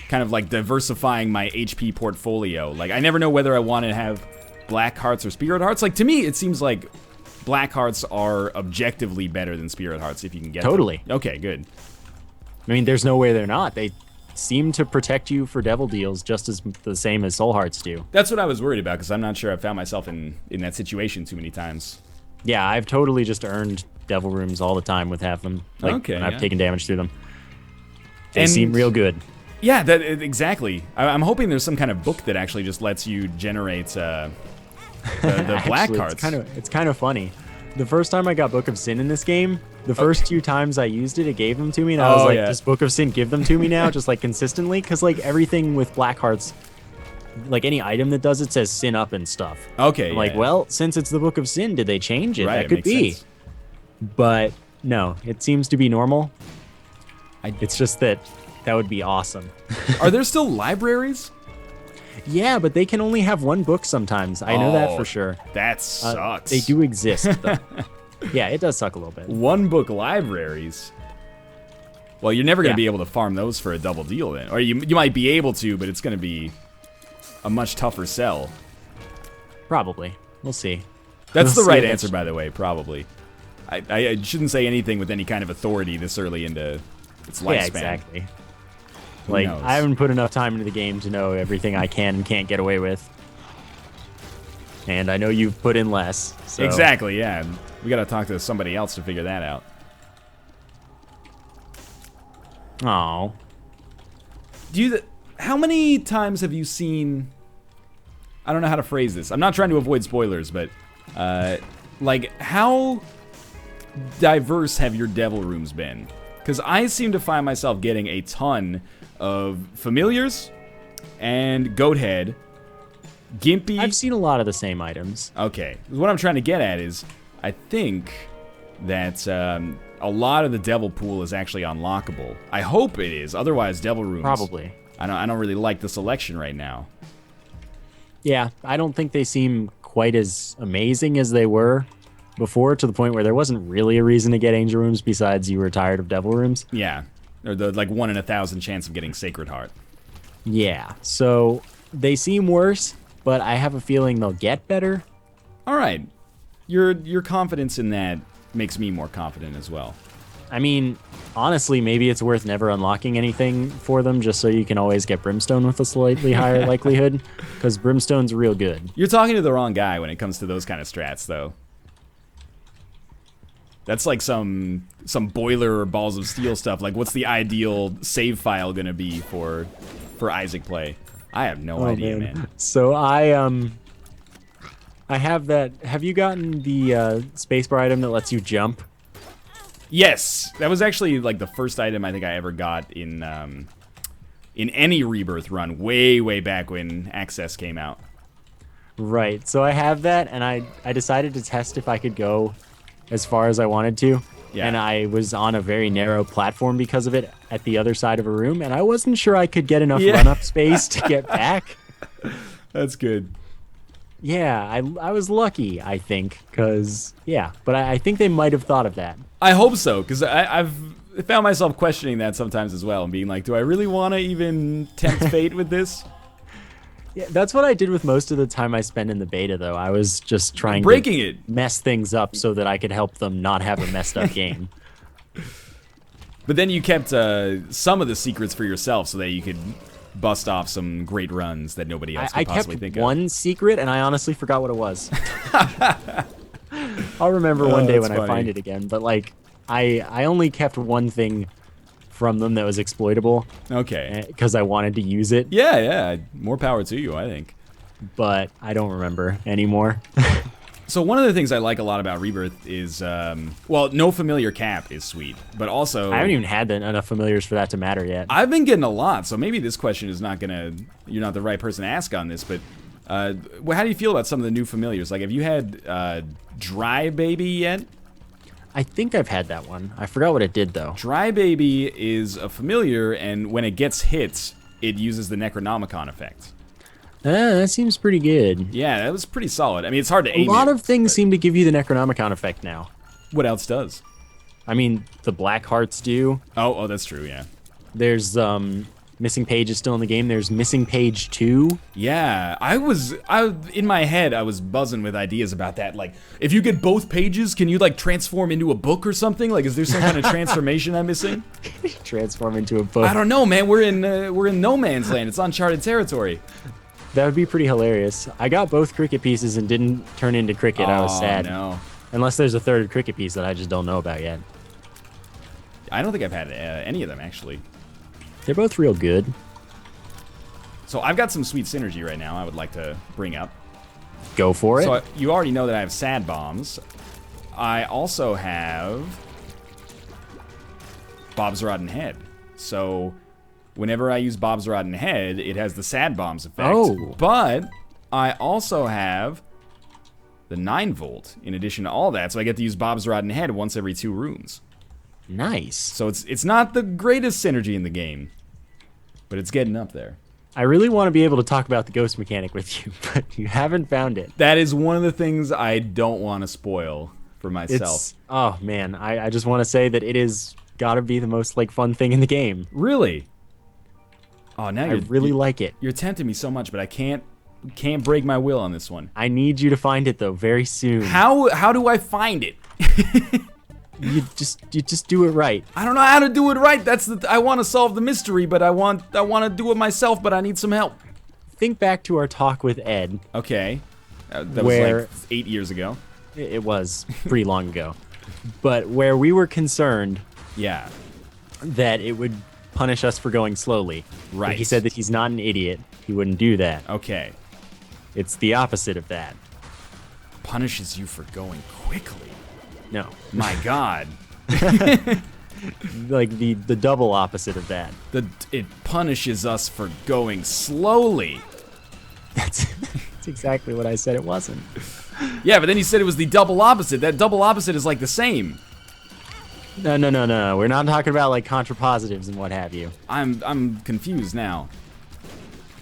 kind of like diversifying my HP portfolio. Like, I never know whether I want to have black hearts or spirit hearts. Like, to me, it seems like black hearts are objectively better than spirit hearts if you can get them. Okay, good. I mean, there's no way they're not. They seem to protect you for devil deals just as the same as soul hearts do. That's what I was worried about, because I'm not sure I've found myself in that situation too many times. Yeah, I've totally just earned devil rooms all the time with half them. Like, when I've taken damage through them. They seem real good. Yeah, exactly. I'm hoping there's some kind of book that actually just lets you generate the black hearts. It's kind of funny. The first time I got Book of Sin in this game, the first 2 times I used it, it gave them to me, and I was like, does Book of Sin give them to me now, just like consistently? Because like everything with black hearts, like any item that does it says sin up and stuff. Okay. I'm like, well, since it's the Book of Sin, did they change it? Right, that could be. Sense. But no, it seems to be normal. It's just that would be awesome. Are there still libraries? Yeah, but they can only have 1 book sometimes. I know that for sure. That sucks. They do exist, though. Yeah, it does suck a little bit. 1 book libraries? Well, you're never going to be able to farm those for a double deal then. Or you might be able to, but it's going to be a much tougher sell. Probably. We'll see. That's the right answer, by the way, probably. I shouldn't say anything with any kind of authority this early into its lifespan. Yeah, exactly. Like, I haven't put enough time into the game to know everything I can and can't get away with. And I know you've put in less. So. Exactly, yeah. We got to talk to somebody else to figure that out. Oh. how many times have you seen... I don't know how to phrase this. I'm not trying to avoid spoilers, but like how diverse have your devil rooms been? Because I seem to find myself getting a ton of familiars and goat head, gimpy. I've seen a lot of the same items. Okay, what I'm trying to get at is I think that a lot of the devil pool is actually unlockable. I hope it is. Otherwise, devil rooms. Probably. I don't really like the selection right now. Yeah, I don't think they seem quite as amazing as they were before, to the point where there wasn't really a reason to get angel rooms besides you were tired of devil rooms. Yeah, or the like 1 in 1,000 chance of getting Sacred Heart. Yeah, so they seem worse, but I have a feeling they'll get better. All right, your confidence in that makes me more confident as well. I mean, honestly, maybe it's worth never unlocking anything for them just so you can always get Brimstone with a slightly higher likelihood, because Brimstone's real good. You're talking to the wrong guy when it comes to those kind of strats, though. That's like some boiler or balls of steel stuff. Like, what's the ideal save file gonna be for Isaac play? I have no idea, man. So I have that. Have you gotten the spacebar item that lets you jump? Yes, that was actually like the first item I think I ever got in any Rebirth run, way back when Access came out. Right. So I have that, and I decided to test if I could go as far as I wanted to. Yeah. And I was on a very narrow platform because of it at the other side of a room, and I wasn't sure I could get enough run-up space to get back. That's good. Yeah, I was lucky, I think, because, yeah. But I think they might have thought of that. I hope so, because I've found myself questioning that sometimes as well, and being like, do I really want to even tempt fate with this? Yeah, that's what I did with most of the time I spent in the beta, though. I was just trying to mess things up so that I could help them not have a messed up game. But then you kept some of the secrets for yourself so that you could bust off some great runs that nobody else could possibly think of. I kept one secret, and I honestly forgot what it was. I'll remember one day when I find it again. But like, I only kept one thing from them that was exploitable. Okay. Because I wanted to use it. Yeah. More power to you, I think. But I don't remember anymore. So one of the things I like a lot about Rebirth is, well, no familiar cap is sweet, but also... I haven't even had enough familiars for that to matter yet. I've been getting a lot, so maybe this question is not gonna... You're not the right person to ask on this, but how do you feel about some of the new familiars? Like, have you had Dry Baby yet? I think I've had that one. I forgot what it did, though. Dry Baby is a familiar, and when it gets hit, it uses the Necronomicon effect. That seems pretty good. Yeah, that was pretty solid. I mean, it's hard to aim. A lot of things seem to give you the Necronomicon effect now. What else does? I mean, the Black Hearts do. Oh, that's true, yeah. There's, Missing Page is still in the game. There's Missing Page 2. Yeah, in my head, I was buzzing with ideas about that. Like, if you get both pages, can you, like, transform into a book or something? Like, is there some kind of transformation I'm missing? Transform into a book. I don't know, man. We're in no man's land. It's uncharted territory. That would be pretty hilarious. I got both cricket pieces and didn't turn into cricket. I was sad. No. Unless there's a third cricket piece that I just don't know about yet. I don't think I've had any of them, actually. They're both real good. So I've got some sweet synergy right now I would like to bring up. Go for it. So you already know that I have sad bombs. I also have Bob's Rotten Head. So whenever I use Bob's Rotten Head, it has the sad bombs effect. Oh. But I also have the 9-volt in addition to all that. So I get to use Bob's Rotten Head once every 2 rooms. Nice. So it's not the greatest synergy in the game, but it's getting up there. I really want to be able to talk about the ghost mechanic with you, but you haven't found it. That is one of the things I don't want to spoil for myself. Oh man, I just want to say that it is gotta be the most like fun thing in the game. Really? Oh, now I really like it. You're tempting me so much, but I can't break my will on this one. I need you to find it though, very soon. How do I find it? You just do it right. I don't know how to do it right. I want to solve the mystery, but I want to do it myself, but I need some help. Think back to our talk with Ed. Okay. That was like 8 years ago. It was pretty long ago. But where we were concerned that it would punish us for going slowly. Right. But he said that he's not an idiot. He wouldn't do that. Okay. It's the opposite of that. Punishes you for going quickly. No. My God. Like the double opposite of that. It punishes us for going slowly. That's exactly what I said it wasn't. Yeah, but then you said it was the double opposite. That double opposite is like the same. No. We're not talking about like contrapositives and what have you. I'm confused now.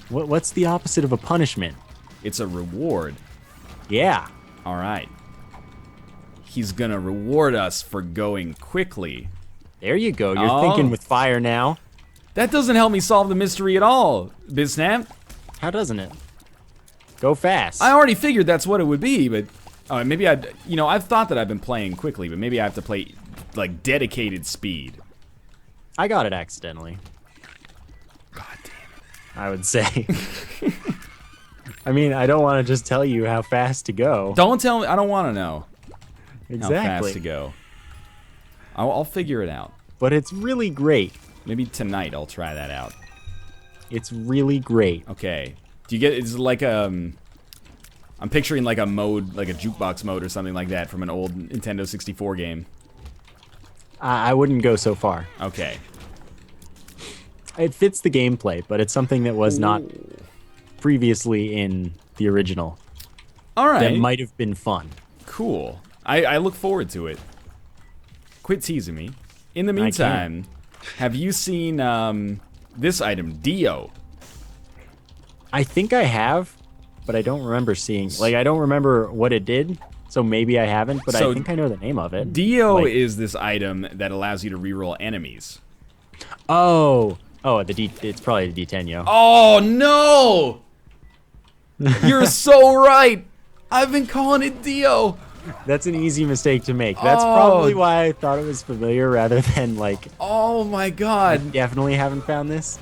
What's the opposite of a punishment? It's a reward. Yeah. All right. He's gonna reward us for going quickly. There you go. You're thinking with fire now. That doesn't help me solve the mystery at all, Bisnap. How doesn't it? Go fast. I already figured that's what it would be, but maybe I've thought that I've been playing quickly, but maybe I have to play like dedicated speed. I got it accidentally. God damn it. I would say. I mean, I don't want to just tell you how fast to go. Don't tell me. I don't want to know Exactly. how fast to go. I'll figure it out. But it's really great. Maybe tonight I'll try that out. It's really great. Okay. Do you get? It's like I'm picturing like a mode, like a jukebox mode or something like that from an old Nintendo 64 game. I wouldn't go so far. Okay. It fits the gameplay, but it's something that was not previously in the original. All right. That might have been fun. Cool. I look forward to it. Quit teasing me. In the meantime, have you seen this item, Dio? I think I have, but I don't remember seeing. Like, I don't remember what it did, so maybe I haven't, but I think I know the name of it. Dio is this item that allows you to reroll enemies. Oh, it's probably the D10, yo. Oh, no! You're so right! I've been calling it Dio! That's an easy mistake to make. That's probably why I thought it was familiar rather than like. Oh my God! Definitely haven't found this.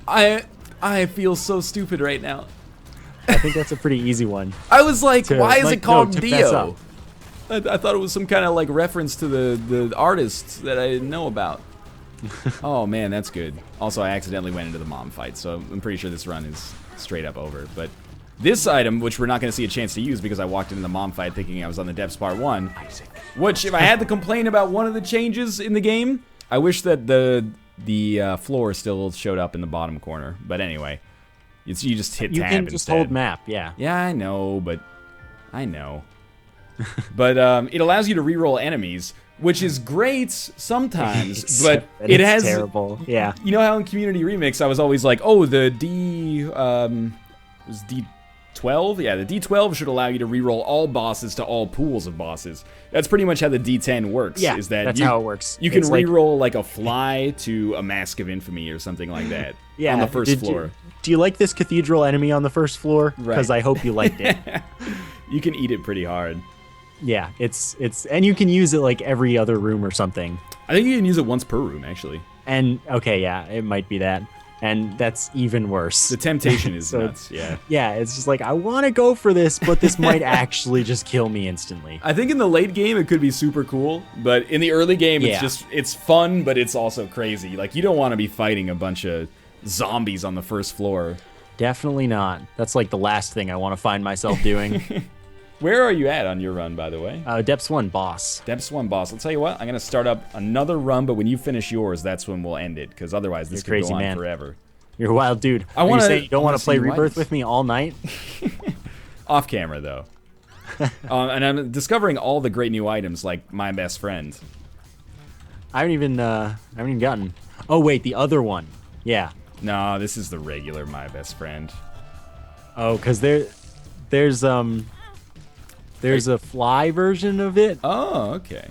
I feel so stupid right now. I think that's a pretty easy one. I was like, why is it called to Dio? I thought it was some kind of like reference to the artists that I didn't know about. Oh man, that's good. Also, I accidentally went into the mom fight, so I'm pretty sure this run is straight up over. But this item, which we're not going to see a chance to use because I walked into the mom fight thinking I was on the Depths Part 1, which if I had to complain about one of the changes in the game, I wish that the floor still showed up in the bottom corner. But anyway, you just hit tab instead. You can just hold map, yeah. Yeah, I know, but I know. But it allows you to reroll enemies, which is great sometimes, but it has terrible. Yeah. You know how in Community Remix I was always like, oh, the was D12? Yeah, the D12 should allow you to reroll all bosses to all pools of bosses. That's pretty much how the D10 works. Yeah, is that that's how it works. You can reroll like a fly to a Mask of Infamy or something like that. Yeah, on the first floor. Do you like this cathedral enemy on the first floor? Because I hope you liked it. You can eat it pretty hard. Yeah, it's and you can use it like every other room or something. I think you can use it once per room, actually. And okay, yeah, it might be that. And that's even worse. The temptation is So nuts, yeah. Yeah, it's just like, I want to go for this, but this might actually just kill me instantly. I think in the late game it could be super cool, but in the early game it's fun, but it's also crazy. Like, you don't want to be fighting a bunch of zombies on the first floor. Definitely not. That's like the last thing I want to find myself doing. Where are you at on your run, by the way? Depths 1 boss. Depths 1 boss. I'll tell you what, I'm going to start up another run, but when you finish yours, that's when we'll end it, because otherwise this could go on forever. You're a wild dude. Are you saying you don't want to play Rebirth with me all night? Off camera, though. And I'm discovering all the great new items, like My Best Friend. I haven't even gotten... Oh, wait, the other one. Yeah. No, this is the regular My Best Friend. Oh, because there's a fly version of it. Oh, okay.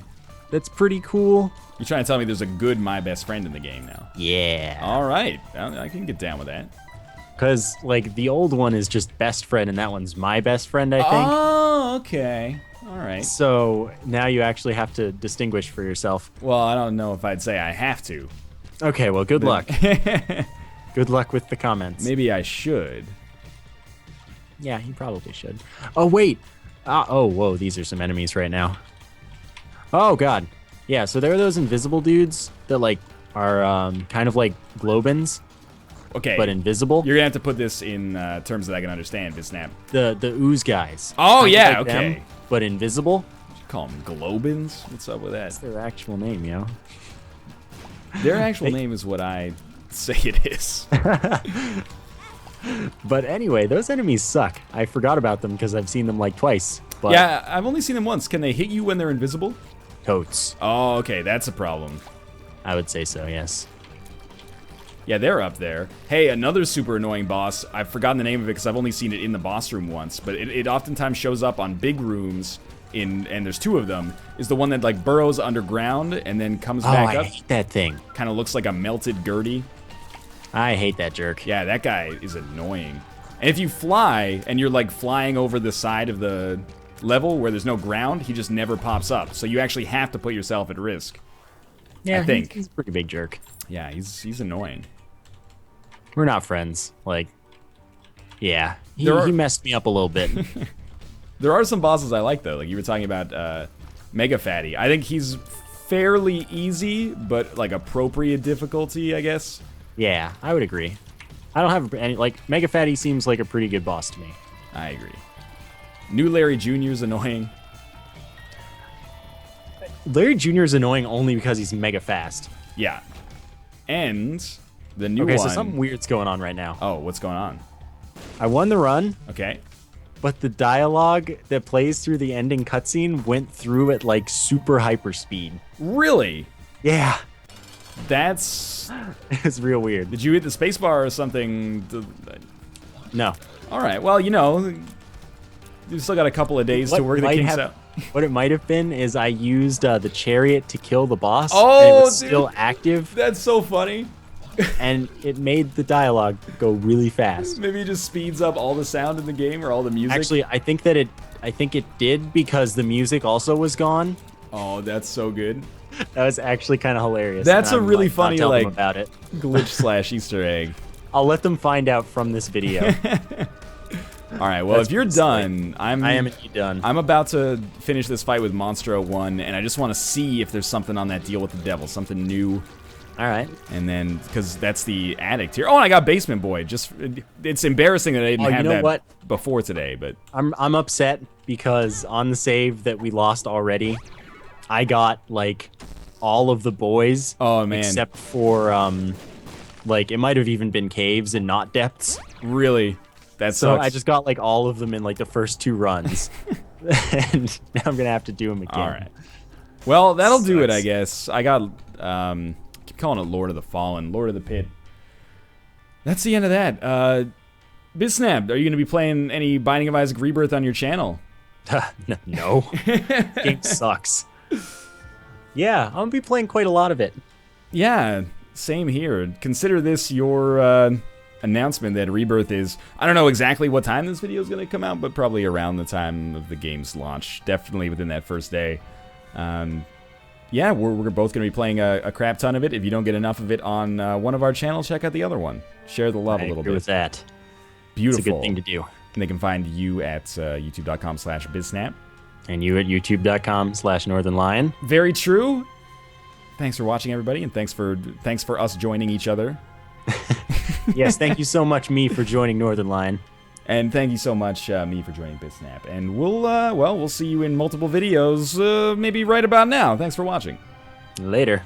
That's pretty cool. You're trying to tell me there's a good My Best Friend in the game now? Yeah. All right. I can get down with that. Because, like, the old one is just best friend, and that one's my best friend, I think. Oh, okay. All right. So now you actually have to distinguish for yourself. Well, I don't know if I'd say I have to. Okay, well, good luck. Good luck with the comments. Maybe I should. Yeah, you probably should. Oh, wait. Oh, whoa, these are some enemies right now. Oh, God. Yeah, so there are those invisible dudes that, like, are kind of like Globins, Okay. but invisible. You're gonna have to put this in terms that I can understand, Bisnap. The ooze guys. Oh, Kind of yeah, like okay. them, but invisible. Call them Globins? What's up with That's that? their actual name, yo. Their actual name is what I say it is. But anyway, those enemies suck. I forgot about them because I've seen them like twice. But Yeah, I've only seen them once. Can they hit you when they're invisible? totes. Oh, okay, that's a problem. I would say so, yes. Yeah, they're up there. Hey, another super annoying boss. I've forgotten the name of it because I've only seen it in the boss room once, but it oftentimes shows up on big rooms, and there's two of them, is the one that like burrows underground and then comes back I up. hate that thing. Kind of looks like a melted Gertie. I hate that jerk. Yeah, that guy is annoying. And if you fly, and you're like flying over the side of the level where there's no ground, he just never pops up. So you actually have to put yourself at risk. Yeah, I think. he's a pretty big jerk. Yeah, he's annoying. We're not friends. Like, yeah, he There are- messed me up a little bit. There are some bosses I like, though. Like you were talking about Mega Fatty. I think he's fairly easy, but like appropriate difficulty, I guess. Yeah, I would agree. I don't have any, like, Mega Fatty seems like a pretty good boss to me. I agree. New Larry Jr. is annoying. Larry Jr. is annoying only because he's mega fast. Yeah. And the new Okay, one... so something weird's going on right now. Oh, what's going on? I won the run, Okay. but the dialogue that plays through the ending cutscene went through at, like, super hyper speed. Really? Yeah, That's... it's real weird. Did you hit the spacebar or something? No. All right. Well, you know, you've still got a couple of days to work the might kinks have- out. What it might have been is I used the chariot to kill the boss, Oh, and it was dude. still active, That's so funny. and it made the dialogue go really fast. Maybe it just speeds up all the sound in the game or all the music. Actually, I think it did because the music also was gone. Oh, that's so good. That was actually kind of hilarious. That's and a I'm, really like, not funny, telling like- them about it. Glitch / Easter egg. I'll let them find out from this video. All right. Well, That's if you're pretty done, I am indeed done. I'm about to finish this fight with Monstro 1, and I just want to see if there's something on that deal with the devil, something new. All right. And then, because that's the addict here. Oh, and I got Basement Boy. Just, it's embarrassing that I didn't Oh, you have know that what? before today, but I'm upset because on the save that we lost already, I got like all of the boys. Oh, man. Except for like it might have even been caves and not depths. really, that So sucks. I just got like all of them in like the first 2 runs, and now I'm gonna have to do them again. All right. Well, that'll do it, Sucks. I guess. I got, keep calling it Lord of the Fallen, Lord of the Pit. That's the end of that. Bisnap, are you going to be playing any Binding of Isaac Rebirth on your channel? No, game sucks. Yeah, I'm gonna be playing quite a lot of it. Yeah, same here. Consider this your announcement that Rebirth is... I don't know exactly what time this video is going to come out, but probably around the time of the game's launch. Definitely within that first day. Yeah, we're both going to be playing a crap ton of it. If you don't get enough of it on one of our channels, check out the other one. Share the love I a little agree bit. with that. Beautiful. It's a good thing to do. And they can find you at youtube.com/Bisnap. And you at youtube.com/Northernlion. Very true. Thanks for watching, everybody, and thanks for us joining each other. Yes, thank you so much, me, for joining Northernlion. And thank you so much, me, for joining Bisnap. And we'll see you in multiple videos, maybe right about now. Thanks for watching. Later.